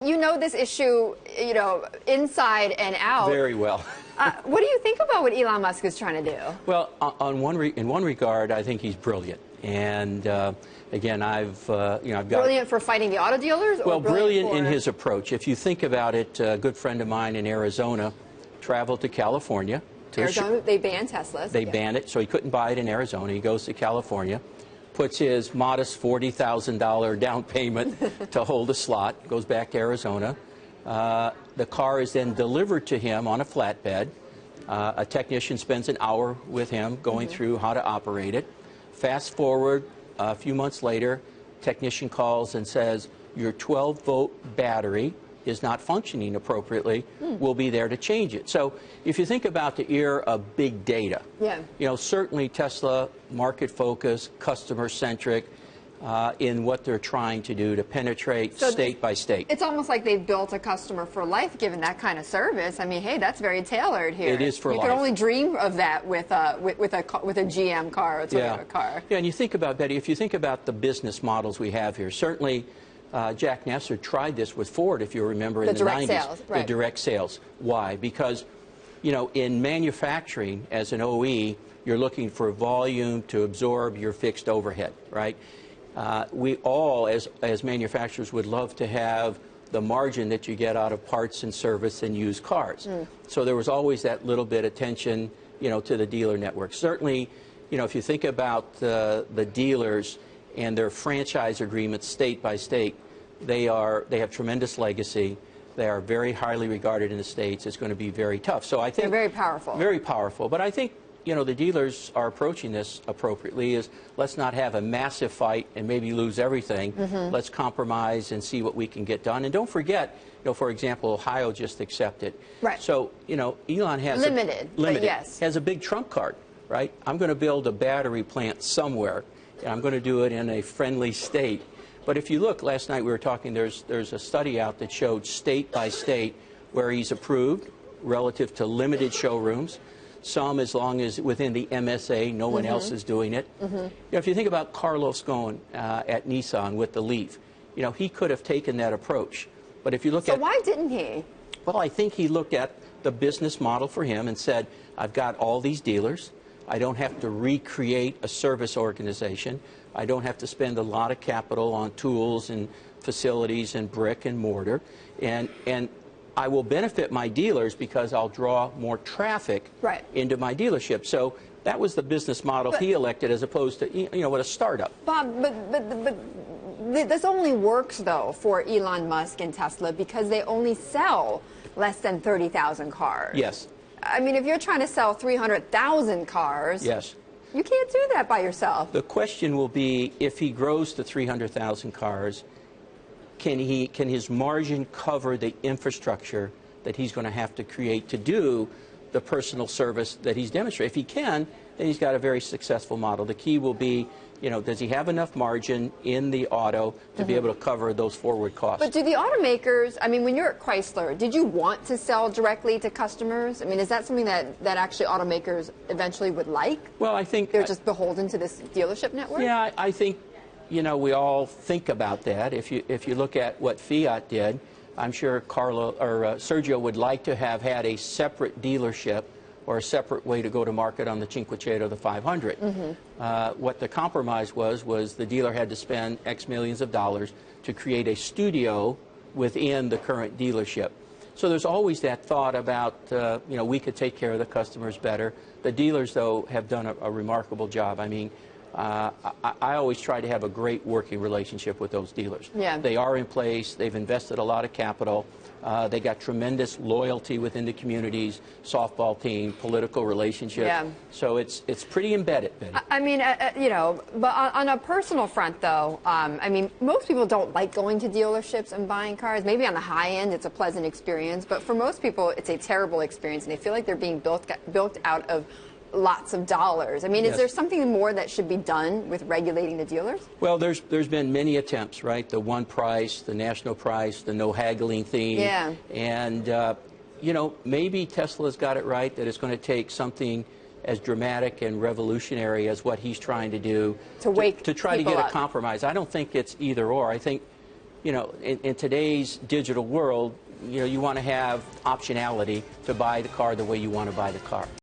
You know this issue, inside and out. Very well. What do you think about what Elon Musk is trying to do? Well, in one regard, I think he's brilliant. And again, I've got Brilliant for fighting the auto dealers. Well, Or brilliant for... in his approach. If you think about it, a good friend of mine in Arizona traveled to California. Arizona, they banned Teslas. They banned it, so he couldn't buy it in Arizona. He goes to California, puts his modest $40,000 down payment to hold a slot, goes back to Arizona. The car is then delivered to him on a flatbed. A technician spends an hour with him going through how to operate it. Fast forward a few months later, technician calls and says, your 12-volt battery is not functioning appropriately. We'll be there to change it. So if you think about the era of big data, certainly Tesla, market focused, customer centric in what they're trying to do to penetrate state by state. It's almost like they've built a customer for life, given that kind of service. I mean, hey, that's very tailored here. It is for life. You can only dream of that with a GM car or a Toyota car. Yeah, and you think about, Betty, if you think about the business models we have here, certainly Jack Nasser tried this with Ford, if you remember, in the 90s. Sales, right. The direct sales. Why? Because, in manufacturing, as an OE, you're looking for volume to absorb your fixed overhead, right? We all, as manufacturers, would love to have the margin that you get out of parts and service and used cars. So there was always that little bit of tension, to the dealer network. Certainly, if you think about the dealers and their franchise agreements state by state, they have tremendous legacy. They are very highly regarded in the States. It's going to be very tough. So I think they're very powerful. Very powerful. But I think the dealers are approaching this appropriately. Is let's not have a massive fight and maybe lose everything. Let's compromise and see what we can get done. And don't forget, for example, Ohio just accepted. Right. So Elon has limited, but yes, has a big trump card. Right. I'm going to build a battery plant somewhere, and I'm going to do it in a friendly state. But if you look, last night we were talking. There's a study out that showed state by state where he's approved relative to limited showrooms. Some as long as within the MSA, no one else is doing it. If you think about Carlos Ghosn at Nissan with the Leaf, he could have taken that approach. But if you look So why didn't he? Well, I think he looked at the business model for him and said, I've got all these dealers. I don't have to recreate a service organization. I don't have to spend a lot of capital on tools and facilities and brick and mortar. And I will benefit my dealers because I'll draw more traffic into my dealership. So that was the business model he elected, as opposed to, what a startup. Bob, but this only works, though, for Elon Musk and Tesla because they only sell less than 30,000 cars. Yes. I mean, if you're trying to sell 300,000 cars, yes, you can't do that by yourself. The question will be, if he grows to 300,000 cars, can his margin cover the infrastructure that he's going to have to create to do the personal service that he's demonstrated? If he can, then he's got a very successful model. The key will be, does he have enough margin in the auto to be able to cover those forward costs? But do the automakers, I mean, when you're at Chrysler, did you want to sell directly to customers? I mean, is that something that actually automakers eventually would like? Well, I think they're just beholden to this dealership network? Yeah, I think, we all think about that. If you look at what Fiat did, I'm sure Sergio would like to have had a separate dealership or a separate way to go to market on the Cinquecento, the 500. What the compromise was the dealer had to spend X millions of dollars to create a studio within the current dealership. So there's always that thought about, we could take care of the customers better. The dealers, though, have done a remarkable job. I mean, I always try to have a great working relationship with those dealers. Yeah. They are in place. They've invested a lot of capital. They got tremendous loyalty within the communities, softball team, political relationship. Yeah. So it's pretty embedded, Betty. I mean, but on a personal front, though, I mean, most people don't like going to dealerships and buying cars. Maybe on the high end, it's a pleasant experience, but for most people, it's a terrible experience, and they feel like they're being built out of lots of dollars. I mean, is there something more that should be done with regulating the dealers? Well, there's been many attempts, right? The one price, the national price, the no haggling theme. Yeah. And, maybe Tesla's got it right that it's going to take something as dramatic and revolutionary as what he's trying to do to try to get up. a compromise. I don't think it's either or. I think you know, in today's digital world, you know, you want to have optionality to buy the car the way you want to buy the car.